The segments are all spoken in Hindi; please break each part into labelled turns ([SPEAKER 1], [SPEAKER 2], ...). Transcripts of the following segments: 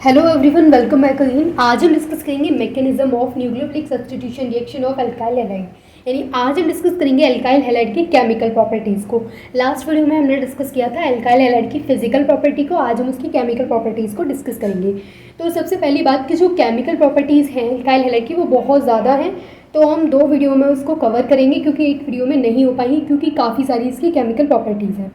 [SPEAKER 1] Hello everyone, welcome back again. आज हम डिस्कस करेंगे mechanism of nucleophilic substitution reaction of alkyl halide. यानी आज हम डिस्कस करेंगे अल्काइल हैलाइड की केमिकल प्रॉपर्टीज़ को। लास्ट वीडियो में हमने डिस्कस किया था अल्काइल हैलाइड की फिजिकल प्रॉपर्टी को, आज हम उसकी केमिकल प्रॉपर्टीज़ को डिस्कस करेंगे। तो सबसे पहली बात कि जो केमिकल प्रॉपर्टीज़ हैं अल्काइल हैलाइड की वो बहुत ज़्यादा हैं, तो हम 2 वीडियो में उसको कवर करेंगे क्योंकि एक वीडियो में नहीं हो पाएंगी क्योंकि काफ़ी सारी इसकी केमिकल प्रॉपर्टीज़ हैं।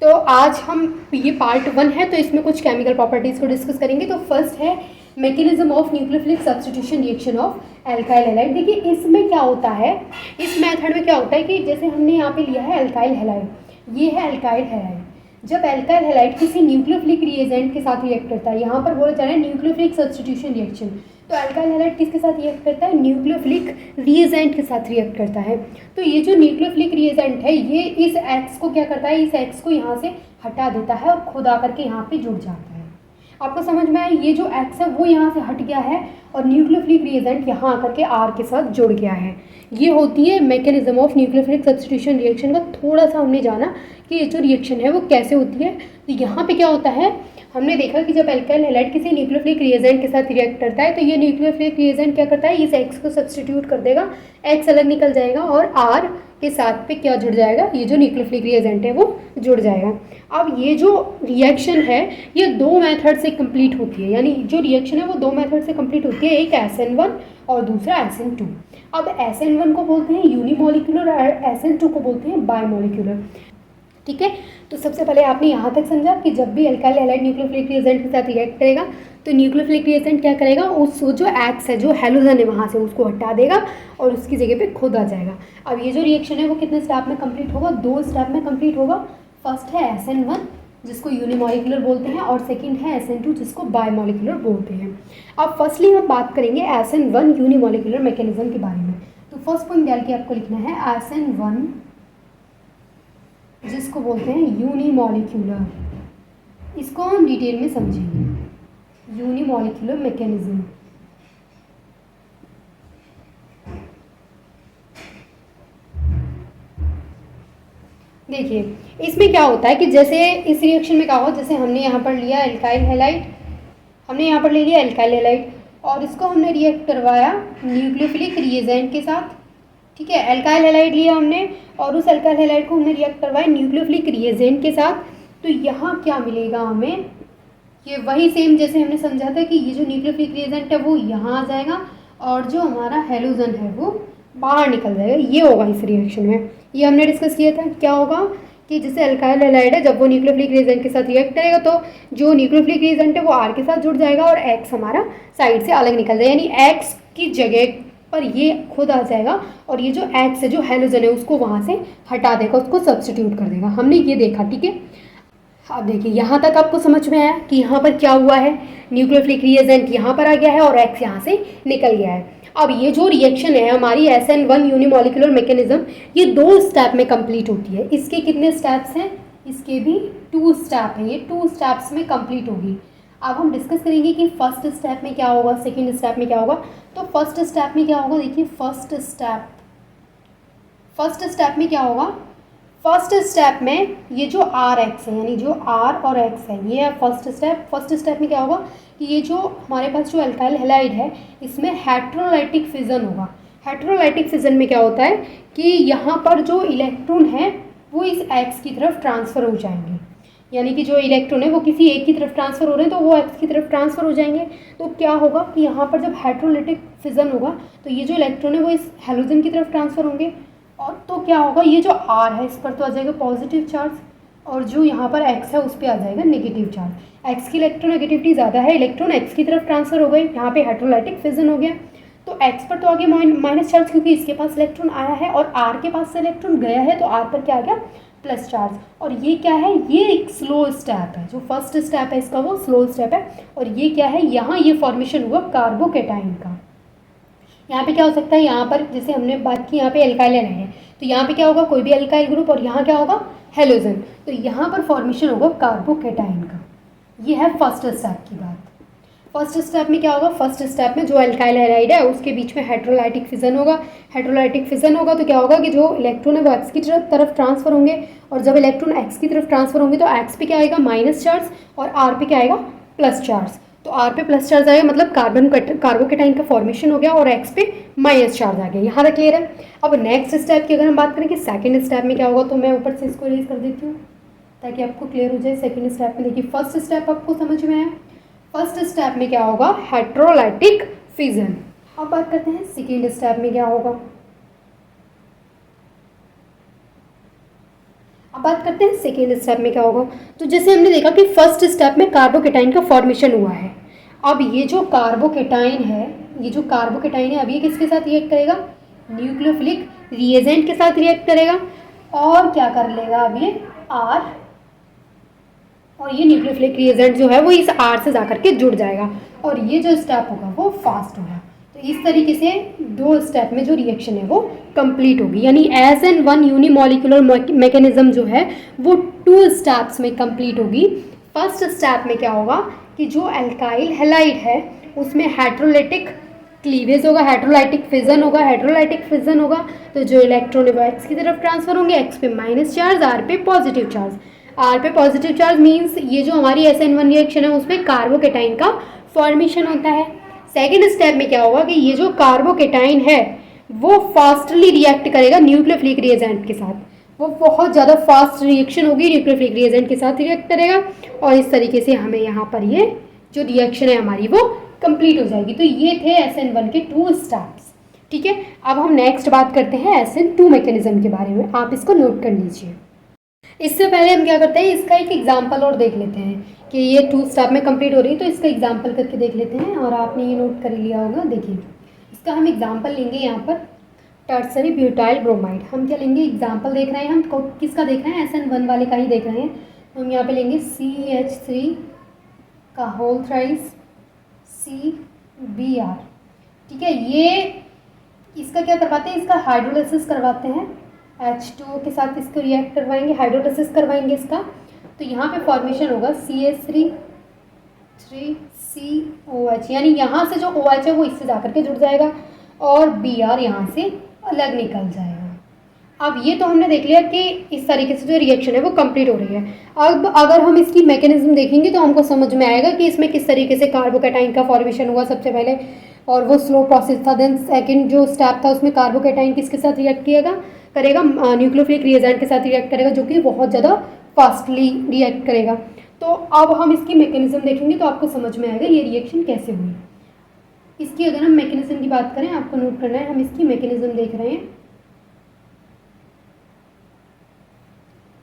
[SPEAKER 1] तो आज हम ये पार्ट 1 है, तो इसमें कुछ केमिकल प्रॉपर्टीज़ को डिस्कस करेंगे। तो फर्स्ट है mechanism of nucleophilic substitution reaction of alkyl halide. देखिए इसमें क्या होता है, इस मेथड में क्या होता है कि जैसे हमने यहाँ पे लिया है अल्काइल हैलाइड, ये है अल्काइल हैलाइड। जब अल्काइल हैलाइड किसी न्यूक्लियोफिलिक रिएजेंट के साथ रिएक्ट करता है, यहाँ पर बोला जा रहा है न्यूक्लियोफिलिक सब्स्टिट्यूशन रिएक्शन, तो अल्काइल हैलाइड किसके साथ रिएक्ट करता है? न्यूक्लियोफिलिक रिएजेंट के साथ रिएक्ट करता है। तो ये जो न्यूक्लियोफिलिक रिएजेंट है ये इस एक्स को क्या करता है, इस एक्स को यहाँ से हटा देता है और खुद आकर के यहाँ पे जुड़ जाता है। आपको समझ में आया? ये जो एक्स है वो यहाँ से हट गया है और न्यूक्लियोफिलिक रिएजेंट यहाँ आकर के आर के साथ जुड़ गया है। ये होती है mechanism of nucleophilic substitution reaction का। थोड़ा सा हमने जाना कि ये जो रिएक्शन है वो कैसे होती है। तो यहाँ पे क्या होता है, हमने देखा कि जब अल्काइल हैलाइड किसी न्यूक्लियोफिलिक रिएजेंट के साथ रिएक्ट करता है तो ये न्यूक्लियोफिलिक रिएजेंट क्या करता है, इस एक्स को सब्स्टिट्यूट कर देगा, एक्स अलग निकल जाएगा और आर के साथ पे क्या जुड़ जाएगा, ये जो न्यूक्लियोफिलिक रिएजेंट है वो जुड़ जाएगा। अब ये जो रिएक्शन है ये 2 मेथड से कंप्लीट होती है, यानी जो रिएक्शन है वो 2 मेथड से कंप्लीट होती है, एक SN1 और दूसरा SN2। अब SN1 को बोलते हैं यूनिमोलिकुलर और SN2 को बोलते हैं बायमोलिकुलर। ठीक है, तो सबसे पहले आपने यहाँ तक समझा कि जब भी अल्काइल हैलाइड न्यूक्लियोफिलिक रिएजेंट के साथ रिएक्ट करेगा तो न्यूक्लियोफिलिक रिएजेंट क्या करेगा, उस जो एक्स है, जो हैलोजन है, वहाँ से उसको हटा देगा और उसकी जगह पे खुद आ जाएगा। अब ये जो रिएक्शन है वो कितने स्टेप में कंप्लीट होगा? 2 स्टेप में कंप्लीट होगा। फर्स्ट है SN1 जिसको यूनिमोलिकुलर बोलते हैं और सेकेंड है SN2 जिसको बायमोलिकुलर बोलते हैं। अब फर्स्टली हम बात करेंगे SN1 यूनिमोलिकुलर मैकेनिज्म के बारे में। तो फर्स्ट पॉइंट डाल के आपको लिखना है SN1 जिसको बोलते हैं यूनिमोलिकुलर। इसको हम डिटेल में समझेंगे, यूनिमोलिकुलर मैकेनिज्म। देखिए इसमें क्या होता है कि जैसे इस रिएक्शन में क्या होगा, जैसे हमने यहाँ पर लिया अल्काइल हैलाइड, हमने यहाँ पर ले लिया अल्काइल हैलाइड और इसको हमने रिएक्ट करवाया न्यूक्लियोफिलिक रिएजेंट के साथ। ठीक है, अल्काइल हैलाइड लिया हमने और उस अल्काइल हैलाइड को हमने रिएक्ट करवाया न्यूक्लियोफिलिक रिएजेंट के साथ। तो यहाँ क्या मिलेगा हमें, ये वही सेम जैसे हमने समझा था कि ये जो न्यूक्लियोफिलिक रिएजेंट है वो यहाँ आ जाएगा और जो हमारा हैलोजन है वो बाहर निकल जाएगा। ये होगा इस रिएक्शन में, ये हमने डिस्कस किया था। क्या होगा कि जैसे अल्काइल हैलाइड है, जब वो न्यूक्लियोफिलिक रिएजेंट के साथ रिएक्ट करेगा तो जो न्यूक्लियोफिलिक रिएजेंट है वो आर के साथ जुड़ जाएगा और एक्स हमारा साइड से अलग निकल जाएगा, यानी एक्स की जगह पर ये खुद आ जाएगा और ये जो एक्स है, जो हैलोजन है, उसको वहाँ से हटा देगा, उसको सब्स्टिट्यूट कर देगा। हमने ये देखा। ठीक है, अब देखिए यहाँ तक आपको समझ में आया कि यहाँ पर क्या हुआ है, न्यूक्लियोफिलिक रिएजेंट यहाँ पर आ गया है और एक्स यहाँ से निकल गया है। अब ये जो रिएक्शन है हमारी SN1 यूनिमोलिकुलर मैकेनिज्म, ये 2 स्टेप में कंप्लीट होती है। इसके कितने स्टेप्स हैं? इसके भी 2 स्टेप हैं, ये 2 स्टेप्स में कंप्लीट होगी। अब हम डिस्कस करेंगे कि फर्स्ट स्टेप में क्या होगा, सेकेंड स्टेप में क्या होगा। तो फर्स्ट स्टेप में क्या होगा, देखिए फर्स्ट स्टेप में क्या होगा, फर्स्ट स्टेप में ये जो आर एक्स है, यानी जो आर और एक्स है, ये है फर्स्ट स्टेप। फर्स्ट स्टेप में क्या होगा कि ये जो हमारे पास जो अल्काइल हैलाइड है इसमें हेटेरोलाइटिक फिजन होगा। हेटेरोलाइटिक फिजन में क्या होता है कि यहाँ पर जो इलेक्ट्रॉन है वो इस एक्स की तरफ ट्रांसफ़र हो जाएंगे, यानी कि जो इलेक्ट्रॉन है वो किसी एक की तरफ ट्रांसफ़र हो रहे हैं तो वो एक्स की तरफ ट्रांसफ़र हो जाएंगे। तो क्या होगा कि यहाँ पर जब हेटेरोलाइटिक फिजन होगा तो ये जो इलेक्ट्रॉन है वो इस हैलोजन की तरफ ट्रांसफ़र होंगे और तो क्या होगा, ये जो आर है इस पर तो आ जाएगा पॉजिटिव चार्ज और जो यहाँ पर एक्स है उस पर आ जाएगा नेगेटिव चार्ज। एक्स की इलेक्ट्रोनेगेटिविटी ज़्यादा है, इलेक्ट्रॉन एक्स की तरफ ट्रांसफ़र हो गए, यहाँ पे हेटेरोलाइटिक फिजन हो गया। तो एक्स पर तो आ गया माइनस चार्ज क्योंकि इसके पास इलेक्ट्रॉन आया है और आर के पास से इलेक्ट्रॉन गया है तो आर पर क्या आ गया, प्लस चार्ज। और ये क्या है, ये एक स्लो स्टेप है, जो फर्स्ट स्टेप है इसका वो स्लो स्टेप है। और ये क्या है, यहाँ ये फॉर्मेशन हुआ कार्बोकेटाइन का। यहाँ पे क्या हो सकता है, यहाँ पर जैसे हमने बात की यहाँ पे अल्काइल है तो यहाँ पे क्या होगा, कोई भी अल्काइल ग्रुप और यहाँ क्या होगा, हैलोजन, तो यहाँ पर फॉर्मेशन होगा कार्बोकेटाइन का। ये है फर्स्ट स्टेप की बात। फर्स्ट स्टेप में क्या होगा, फर्स्ट स्टेप में जो अल्काइल हैलाइड है उसके बीच में हेटेरोलाइटिक फिजन होगा। हेटेरोलाइटिक फिजन होगा तो क्या होगा कि जो इलेक्ट्रॉन है वो एक्स की तरफ ट्रांसफर होंगे और जब इलेक्ट्रॉन एक्स की तरफ ट्रांसफर होंगे तो एक्स पे क्या आएगा, माइनस चार्ज और आर पे क्या आएगा, प्लस चार्ज। तो R पे प्लस चार्ज आएगा, मतलब कार्बोकेटाइन का फॉर्मेशन हो गया, और X पे माइनस चार्ज आ गया। यहाँ तक क्लियर है। अब नेक्स्ट स्टेप की अगर हम बात करें कि सेकंड स्टेप में क्या होगा, तो मैं ऊपर से इसको इरेज कर देती हूँ ताकि आपको क्लियर हो जाए। सेकंड स्टेप में देखिए, फर्स्ट स्टेप आपको समझ में आया। फर्स्ट स्टेप में क्या होगा, हेट्रोलाइटिक फिजन। अब बात करते हैं सेकेंड स्टेप में क्या होगा। अब बात करते हैं सेकेंड स्टेप में क्या होगा। तो जैसे हमने देखा कि फर्स्ट स्टेप में कार्बोकेटाइन का फॉर्मेशन हुआ है। अब ये जो कार्बोकेटाइन है, अब ये किसके साथ रिएक्ट करेगा, न्यूक्लियोफिलिक रिएजेंट के साथ रिएक्ट करेगा, और क्या कर लेगा अब ये R, और ये न्यूक्लियोफिलिक रिएजेंट जो है वो इस R से जाकर के जुड़ जाएगा, और ये जो स्टेप होगा वो फास्ट होगा। तो इस तरीके से 2 स्टेप में जो रिएक्शन है वो कंप्लीट होगी, यानी SN1 यूनिमॉलिक्यूलर मैकेनिज्म जो है वो 2 स्टेप्स में कंप्लीट होगी। फर्स्ट स्टेप में क्या होगा कि जो अल्काइल हैलाइड है उसमें हेट्रोलाइटिक क्लीवेज होगा, हेट्रोलाइटिक फिजन होगा। तो जो इलेक्ट्रॉन है वो X की तरफ ट्रांसफर होंगे, X पे माइनस चार्ज, R पे पॉजिटिव चार्ज। R पे पॉजिटिव चार्ज मीन्स ये जो हमारी SN1 रिएक्शन है उसमें कार्बोकेटाइन का फॉर्मेशन होता है। सेकेंड स्टेप में क्या होगा कि ये जो कार्बोकेटाइन है वो फास्टली रिएक्ट करेगा न्यूक्लियोफिलिक रिएजेंट के साथ, वो बहुत ज़्यादा फास्ट रिएक्शन होगी, न्यूक्लियोफिलिक रिएजेंट के साथ रिएक्ट करेगा, और इस तरीके से हमें यहाँ पर ये जो रिएक्शन है हमारी वो कंप्लीट हो जाएगी। तो ये थे SN1 के 2 स्टेप्स। ठीक है, अब हम नेक्स्ट बात करते हैं SN2 मैकेनिज्म के बारे में। आप इसको नोट कर लीजिए। इससे पहले हम क्या करते हैं, इसका एक एग्जाम्पल और देख लेते हैं कि ये 2 स्टेप में कंप्लीट हो रही है, तो इसका एग्जाम्पल करके देख लेते हैं। और आपने ये नोट कर लिया होगा, देखिए इसका हम एग्जाम्पल लेंगे यहाँ पर टर्सरी ब्यूटाइल ब्रोमाइड। हम क्या लेंगे, एग्जाम्पल देख रहे हैं हम, किसका देख रहे हैं, SN1 वाले का ही देख रहे हैं। तो हम यहाँ पे लेंगे CH3 का होल थ्राइस CBr। ठीक है, ये इसका क्या करवाते हैं, इसका हाइड्रोलिसिस करवाते हैं, H2O के साथ इसको रिएक्ट करवाएंगे, हाइड्रोलिसिस करवाएंगे इसका। तो यहाँ पे फॉर्मेशन होगा CH3 3COH, यानी यहाँ से जो OH है वो इससे जाकर के जुड़ जाएगा, और Br यहाँ से अलग निकल जाएगा। अब ये तो हमने देख लिया कि इस तरीके से जो रिएक्शन है वो कंप्लीट हो रही है। अब अगर हम इसकी मैकेनिज्म देखेंगे तो हमको समझ में आएगा कि इसमें किस तरीके से कार्बोकेटाइन का फॉर्मेशन हुआ सबसे पहले, और वो स्लो प्रोसेस था। देन सेकंड जो स्टेप था उसमें कार्बोकेटाइन किसके साथ रिएक्ट करेगा, न्यूक्लियोफिलिक रिएजेंट के साथ रिएक्ट करेगा, जो कि बहुत ज़्यादा फास्टली रिएक्ट करेगा। तो अब हम इसकी मैकेनिज्म देखेंगे तो आपको समझ में आएगा ये रिएक्शन कैसे हुई। इसकी अगर हम मैकेनिज्म की बात करें, आपको नोट करना है, हम इसकी मैकेनिज्म देख रहे हैं।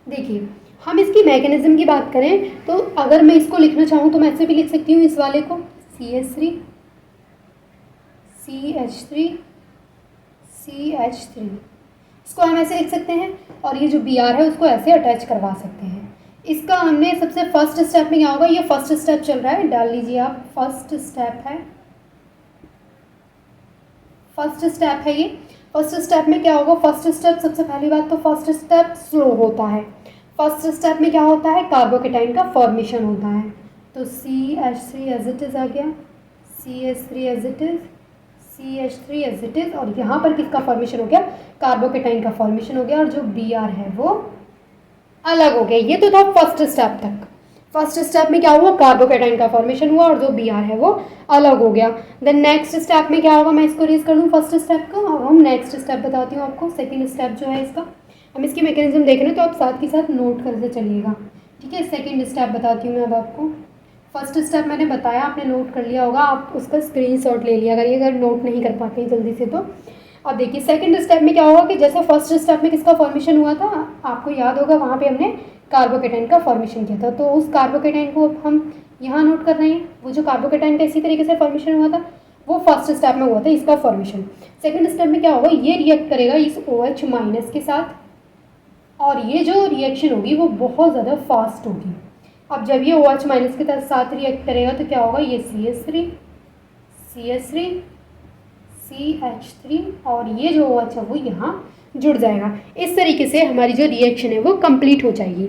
[SPEAKER 1] देखिए, हम इसकी मैकेनिज्म की बात करें तो अगर मैं इसको लिखना चाहूँ तो मैं ऐसे भी लिख सकती हूँ, इस वाले को CH3 CH3, इसको हम ऐसे लिख सकते हैं, और ये जो Br है उसको ऐसे अटैच करवा सकते हैं। इसका हमने सबसे फर्स्ट स्टेप में क्या होगा, ये फर्स्ट स्टेप चल रहा है, डाल लीजिए आप, फर्स्ट स्टेप है ये। फर्स्ट स्टेप में क्या होगा, फर्स्ट स्टेप सबसे पहली बात तो फर्स्ट स्टेप स्लो होता है। फर्स्ट स्टेप में क्या होता है, कार्बोकेटाइन का फॉर्मेशन होता है। तो CH3 एज इट इज़ आ गया, CH3 as it is, CH3 as it is, और यहाँ पर किसका फॉर्मेशन हो गया, कार्बोकेटाइन का फॉर्मेशन हो गया, और जो Br है वो अलग हो गया। ये तो था फर्स्ट स्टेप तक। फर्स्ट स्टेप में क्या हुआ, कार्बोकेटाइन का फॉर्मेशन हुआ, और जो Br है वो अलग हो गया। देन नेक्स्ट स्टेप में क्या होगा, मैं इसको रीज कर दूँ फर्स्ट स्टेप को। अब हम नेक्स्ट स्टेप बताती हूँ आपको, सेकेंड स्टेप जो है इसका, हम इसकी मैकेनिज्म देख रहे हैं तो आप साथ के साथ नोट करते चलिएगा। ठीक है, सेकेंड स्टेप बताती हूँ मैं अब आपको। फर्स्ट स्टेप मैंने बताया, आपने नोट कर लिया होगा, आप उसका स्क्रीनशॉट ले लिया करिए अगर नोट नहीं कर पाते हैं जल्दी से तो। अब देखिए सेकंड स्टेप में क्या होगा कि जैसे फर्स्ट स्टेप में किसका फॉर्मेशन हुआ था, आपको याद होगा वहाँ पे हमने कार्बोकेटाइन का फॉर्मेशन किया था, तो उस कार्बोकेटाइन को हम यहाँ नोट कर रहे हैं। वो जो कार्बोकेटाइन का इसी तरीके से फॉर्मेशन हुआ था वो फर्स्ट स्टेप में हुआ था, इसका फॉर्मेशन। सेकंड स्टेप में क्या होगा, ये रिएक्ट करेगा इस OH माइनस के साथ, और ये जो रिएक्शन होगी वो बहुत ज़्यादा फास्ट होगी। अब जब ये OH माइनस के साथ रिएक्ट करेगा तो क्या होगा, ये CH3 CH3 और ये जो OH है वो यहाँ जुड़ जाएगा। इस तरीके से हमारी जो रिएक्शन है वो कंप्लीट हो जाएगी।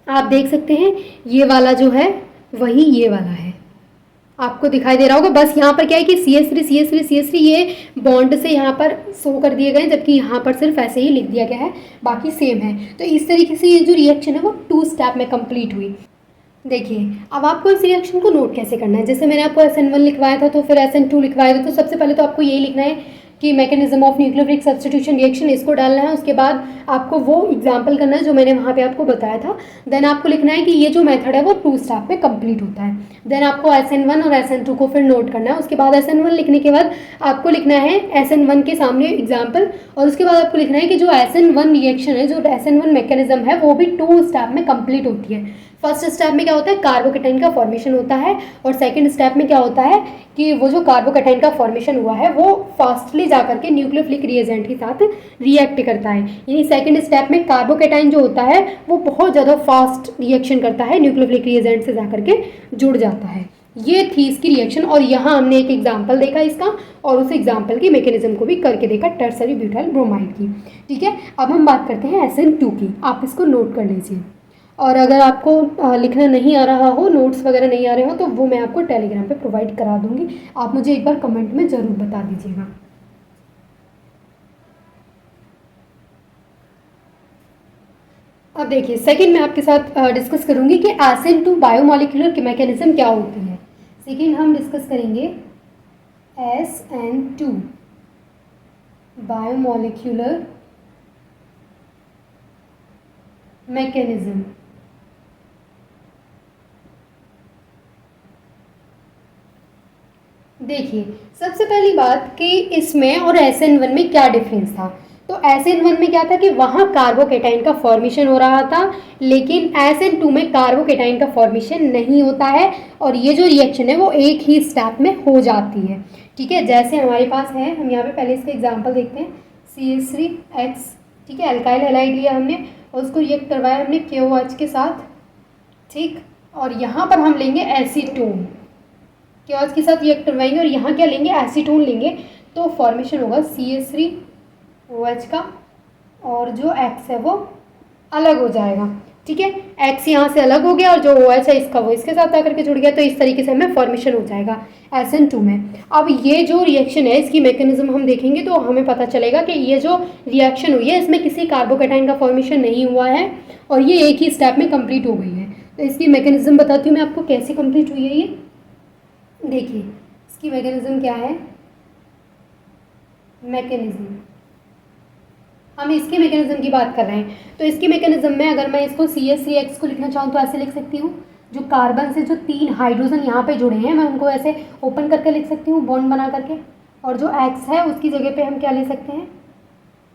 [SPEAKER 1] आप देख सकते हैं ये वाला जो है वही ये वाला है, आपको दिखाई दे रहा होगा। बस यहाँ पर क्या है कि CH3 ये बॉन्ड से यहाँ पर शो कर दिए गए, जबकि यहाँ पर सिर्फ ऐसे ही लिख दिया गया है, बाकी सेम है। तो इस तरीके से ये जो रिएक्शन है वो 2 स्टेप में कंप्लीट हुई। देखिए, अब आपको इस रिएक्शन को नोट कैसे करना है। जैसे मैंने आपको SN1 लिखवाया था तो फिर SN2 लिखवाया था, तो सबसे पहले तो आपको यही लिखना है कि mechanism of nucleophilic substitution reaction, इसको डालना है। उसके बाद आपको वो एग्जाम्पल करना है जो मैंने वहाँ पे आपको बताया था। देन आपको लिखना है कि ये जो मेथड है वो 2 स्टेप में कंप्लीट होता है। देन आपको SN1 और SN2 को फिर नोट करना है। उसके बाद SN1 लिखने के बाद आपको लिखना है SN1 के सामने एग्जाम्पल, और उसके बाद आपको लिखना है कि जो SN1 रिएक्शन है, जो SN1 मैकेनिज्म है, वो भी 2 स्टेप में कंप्लीट होती है। फर्स्ट स्टेप में क्या होता है, कार्बोकेटाइन का फॉर्मेशन होता है, और सेकंड स्टेप में क्या होता है कि वो जो कार्बोकेटाइन का फॉर्मेशन हुआ है वो फास्टली जाकर के न्यूक्लियोफिलिक रिएजेंट के साथ रिएक्ट करता है। यानी सेकंड स्टेप में कार्बोकेटाइन जो होता है वो बहुत ज़्यादा फास्ट रिएक्शन करता है, न्यूक्लियोफिलिक रिएजेंट से जाकर के जुड़ जाता है। ये थी इसकी रिएक्शन, और यहाँ हमने एक एग्जाम्पल देखा इसका, और उस एग्जाम्पल की मैकेनिज्म को भी करके देखा टर्सरी ब्यूटाइल ब्रोमाइड की। ठीक है, अब हम बात करते हैं SN2 की। आप इसको नोट कर लीजिए, और अगर आपको लिखना नहीं आ रहा हो, नोट्स वगैरह नहीं आ रहे हो, तो वो मैं आपको टेलीग्राम पे प्रोवाइड करा दूंगी। आप मुझे एक बार कमेंट में ज़रूर बता दीजिएगा। अब देखिए, सेकंड मैं आपके साथ डिस्कस करूंगी कि SN2 बायोमोलिकुलर मैकेनिज्म क्या होती है। सेकंड हम डिस्कस करेंगे SN2 बायोमोलिकुलर मैकेनिज्म। देखिए, सबसे पहली बात कि इसमें और SN1 में क्या डिफरेंस था। तो SN1 में क्या था कि वहाँ कार्बोकेटाइन का फॉर्मेशन हो रहा था, लेकिन SN2 में कार्बोकेटाइन का फॉर्मेशन नहीं होता है, और ये जो रिएक्शन है वो एक ही स्टेप में हो जाती है। ठीक है, जैसे हमारे पास है, हम यहाँ पे पहले इसका एग्जाम्पल देखते हैं। CH3X, ठीक है, अल्काइल हैलाइड लिया हमने और उसको रिएक्ट करवाया हमने KOH के साथ। ठीक, और यहाँ पर हम लेंगे एसीटोन, KOH के साथ रिएक्ट करवाएंगे, और यहाँ क्या लेंगे, एसीटोन लेंगे। तो फॉर्मेशन होगा CH3OH का, और जो X है वो अलग हो जाएगा। ठीक है, X यहाँ से अलग हो गया, और जो OH है इसका वो इसके साथ आकर के जुड़ गया। तो इस तरीके से हमें फॉर्मेशन हो जाएगा SN2 में। अब ये जो रिएक्शन है इसकी मैकेनिज्म हम देखेंगे तो हमें पता चलेगा कि ये जो रिएक्शन हुई है इसमें किसी कार्बोकेटाइन का फॉर्मेशन नहीं हुआ है, और ये एक ही स्टेप में कंप्लीट हो गई है। तो इसकी मैकेनिज्म बताती हूँ मैं आपको कैसे कंप्लीट हुई है ये। देखिए, इसकी मैकेनिज्म क्या है, मैकेनिज्म, हम इसके मैकेनिज्म की बात कर रहे हैं। तो इसकी मैकेनिज्म में अगर मैं इसको CH3X को लिखना चाहूँ तो ऐसे लिख सकती हूँ। जो कार्बन से जो 3 हाइड्रोजन यहाँ पे जुड़े हैं, मैं उनको ऐसे ओपन करके लिख सकती हूँ, बॉन्ड बना करके। और जो X है उसकी जगह पे हम क्या ले सकते हैं,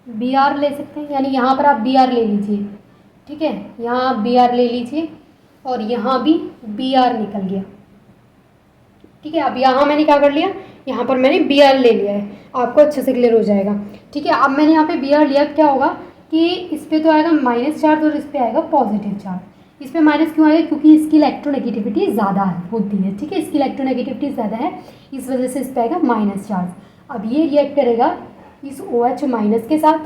[SPEAKER 1] Br ले सकते हैं। यानी यहाँ पर आप Br ले लीजिए। ठीक है, यहाँ आप Br ले लीजिए, और यहाँ भी Br निकल गया। ठीक है, अब यहाँ मैंने क्या कर लिया, यहाँ पर मैंने Br ले लिया है, आपको अच्छे से क्लियर हो जाएगा। ठीक है, अब मैंने यहाँ पे Br लिया, क्या होगा कि इस पर तो आएगा माइनस चार्ज और इस पर आएगा पॉजिटिव चार्ज। इस पर माइनस क्यों आएगा, क्योंकि इसकी इलेक्ट्रोनेगेटिविटी ज़्यादा होती है। ठीक है, इसकी इलेक्ट्रोनेगेटिविटी ज़्यादा है, इस वजह से इस पर आएगा माइनस चार्ज। अब ये रिएक्ट करेगा इस OH माइनस के साथ,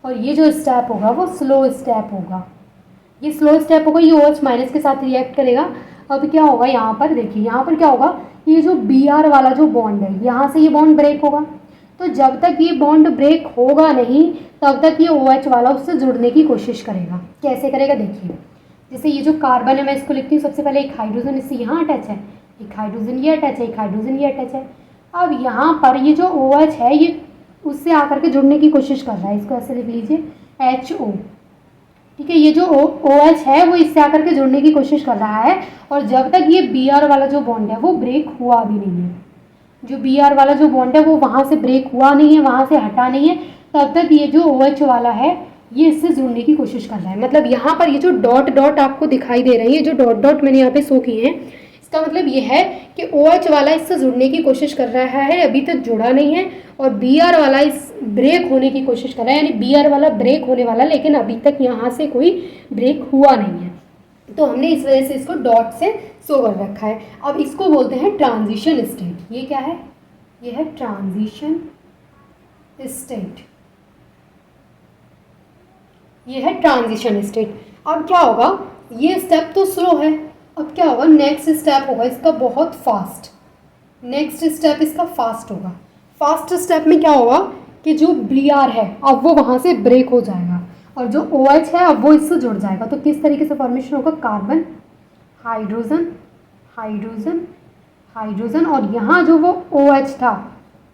[SPEAKER 1] और ये जो स्टेप होगा वो स्लो स्टेप होगा। ये स्लो स्टेप होगा, ये OH माइनस के साथ रिएक्ट करेगा। अब क्या होगा, यहाँ पर देखिए, यहाँ पर क्या होगा, ये जो Br वाला जो बॉन्ड है, यहाँ से ये बॉन्ड ब्रेक होगा। तो जब तक ये बॉन्ड ब्रेक होगा नहीं, तब तक ये OH वाला उससे जुड़ने की कोशिश करेगा। कैसे करेगा, देखिए, जैसे ये जो कार्बन है, मैं इसको लिखती हूँ सबसे पहले, एक हाइड्रोजन इससे यहाँ अटैच है, एक हाइड्रोजन ये अटैच है, एक हाइड्रोजन ये अटैच है। अब यहाँ पर ये जो OH है ये उससे आकर के जुड़ने की कोशिश कर रहा है, इसको ऐसे लिख लीजिए HO। ठीक है, ये जो OH है वो इससे आकर के जुड़ने की कोशिश कर रहा है, और जब तक ये Br वाला जो बॉन्ड है वो ब्रेक हुआ भी नहीं है, जो Br वाला जो बॉन्ड है वो वहाँ से ब्रेक हुआ नहीं है, वहाँ से हटा नहीं है, तब तक ये जो OH वाला है ये इससे जुड़ने की कोशिश कर रहा है। मतलब यहाँ पर ये जो डॉट डॉट आपको दिखाई दे रही है, जो डॉट डॉट मैंने यहाँ पे शो किए हैं, इसका मतलब ये है कि OH वाला इससे जुड़ने की कोशिश कर रहा है, अभी तक जुड़ा नहीं है, और Br वाला इस ब्रेक होने की कोशिश कर रहा है, यानी Br वाला ब्रेक होने वाला, लेकिन अभी तक यहाँ से कोई ब्रेक हुआ नहीं है। तो हमने इस वजह से इसको डॉट से शो कर रखा है। अब इसको बोलते हैं ट्रांजिशन स्टेट। ये क्या है, ये है ट्रांजिशन स्टेट, ये है ट्रांजिशन स्टेट। अब क्या होगा, ये स्टेप तो स्लो है, अब क्या होगा, नेक्स्ट स्टेप होगा इसका बहुत फास्ट। नेक्स्ट स्टेप इसका फास्ट होगा। फास्ट स्टेप में क्या होगा कि जो Br है अब वो वहाँ से ब्रेक हो जाएगा, और जो OH है अब वो इससे जुड़ जाएगा। तो किस तरीके से फॉर्मेशन होगा, कार्बन हाइड्रोजन हाइड्रोजन हाइड्रोजन, और यहाँ जो वो OH था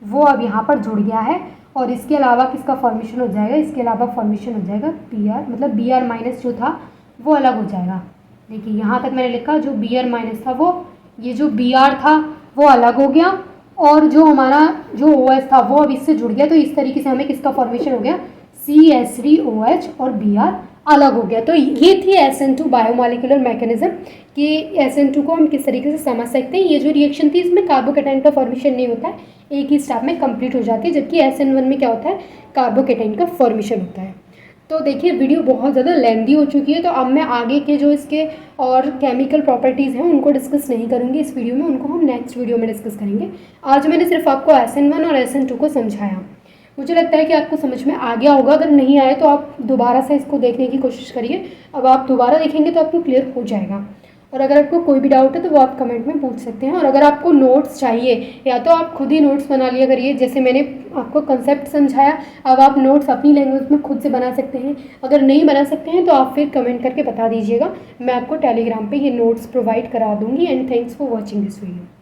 [SPEAKER 1] वो अब यहाँ पर जुड़ गया है, और इसके अलावा किसका फॉर्मेशन हो जाएगा, इसके अलावा फॉर्मेशन हो जाएगा Br, मतलब Br माइनस जो था वो अलग हो जाएगा। देखिए यहाँ तक मैंने लिखा, जो Br माइनस था वो, ये जो Br था वो अलग हो गया, और जो हमारा जो OH था वो अब इससे जुड़ गया, तो इस तरीके से हमें किसका फॉर्मेशन हो गया, CH3OH और Br अलग हो गया। तो ये थी SN2 बायोमोलिकुलर मैकेनिज्म कि SN2 को हम किस तरीके से समझ सकते हैं। ये जो रिएक्शन थी इसमें कार्बोकेटाइन का फॉर्मेशन नहीं होता है, एक ही स्टेप में कंप्लीट हो जाती है, जबकि SN1 में क्या होता है, कार्बोकेटाइन का फॉर्मेशन होता है। तो देखिए वीडियो बहुत ज़्यादा लेंदी हो चुकी है, तो अब मैं आगे के जो इसके और केमिकल प्रॉपर्टीज़ हैं उनको डिस्कस नहीं करूँगी इस वीडियो में, उनको हम नेक्स्ट वीडियो में डिस्कस करेंगे। आज मैंने सिर्फ आपको SN1 और SN2 को समझाया। मुझे लगता है कि आपको समझ में आ गया होगा। अगर नहीं आए तो आप दोबारा से इसको देखने की कोशिश करिए। अब आप दोबारा देखेंगे तो आपको क्लियर हो जाएगा। और अगर आपको कोई भी डाउट है तो वो आप कमेंट में पूछ सकते हैं। और अगर आपको नोट्स चाहिए या तो आप खुद ही नोट्स बना लिया करिए, जैसे मैंने आपको कंसेप्ट समझाया, अब आप नोट्स अपनी लैंग्वेज में खुद से बना सकते हैं। अगर नहीं बना सकते हैं तो आप फिर कमेंट करके बता दीजिएगा, मैं आपको टेलीग्राम पे ये नोट्स प्रोवाइड करा दूँगी। And thanks for watching this video.